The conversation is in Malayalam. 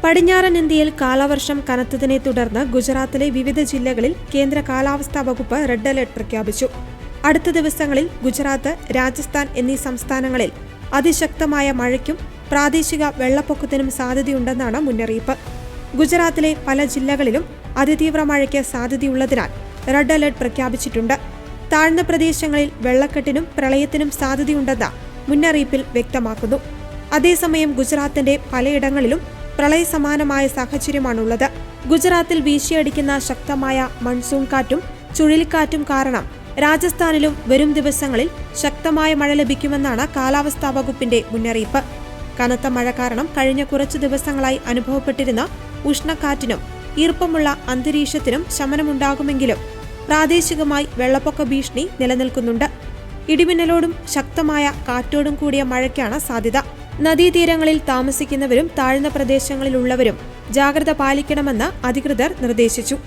പടിഞ്ഞാറൻ ഇന്ത്യയിൽ കാലവർഷം കനത്തതിനെ തുടർന്ന് ഗുജറാത്തിലെ വിവിധ ജില്ലകളിൽ കേന്ദ്ര കാലാവസ്ഥാ വകുപ്പ് റെഡ് അലർട്ട് പ്രഖ്യാപിച്ചു. അടുത്ത ദിവസങ്ങളിൽ ഗുജറാത്ത്, രാജസ്ഥാൻ എന്നീ സംസ്ഥാനങ്ങളിൽ അതിശക്തമായ മഴയ്ക്കും പ്രാദേശിക വെള്ളപ്പൊക്കത്തിനും സാധ്യതയുണ്ടെന്നാണ് മുന്നറിയിപ്പ്. ഗുജറാത്തിലെ പല ജില്ലകളിലും അതിതീവ്ര മഴയ്ക്ക് സാധ്യതയുള്ളതിനാൽ റെഡ് അലർട്ട് പ്രഖ്യാപിച്ചിട്ടുണ്ട്. താഴ്ന്ന പ്രദേശങ്ങളിൽ വെള്ളക്കെട്ടിനും പ്രളയത്തിനും സാധ്യതയുണ്ടെന്ന് മുന്നറിയിപ്പിൽ വ്യക്തമാക്കുന്നു. അതേസമയം ഗുജറാത്തിന്റെ പലയിടങ്ങളിലും പ്രളയസമാനമായ സാഹചര്യമാണുള്ളത്. ഗുജറാത്തിൽ വീശിയടിക്കുന്ന ശക്തമായ മൺസൂൺ കാറ്റും ചുഴലിക്കാറ്റും കാരണം രാജസ്ഥാനിലും വരും ദിവസങ്ങളിൽ ശക്തമായ മഴ ലഭിക്കുമെന്നാണ് കാലാവസ്ഥാ വകുപ്പിന്റെ മുന്നറിയിപ്പ്. കനത്ത മഴ കാരണം കഴിഞ്ഞ കുറച്ചു ദിവസങ്ങളായി അനുഭവപ്പെട്ടിരുന്ന ഉഷ്ണക്കാറ്റിനും ഈർപ്പമുള്ള അന്തരീക്ഷത്തിനും ശമനമുണ്ടാകുമെങ്കിലും പ്രാദേശികമായി വെള്ളപ്പൊക്ക ഭീഷണി നിലനിൽക്കുന്നുണ്ട്. ഇടിമിന്നലോടും ശക്തമായ കാറ്റോടും കൂടിയ മഴയ്ക്കാണ് സാധ്യത. നദീതീരങ്ങളിൽ താമസിക്കുന്നവരും താഴ്ന്ന പ്രദേശങ്ങളിലുള്ളവരും ജാഗ്രത പാലിക്കണമെന്ന് അധികൃതർ നിർദ്ദേശിച്ചു.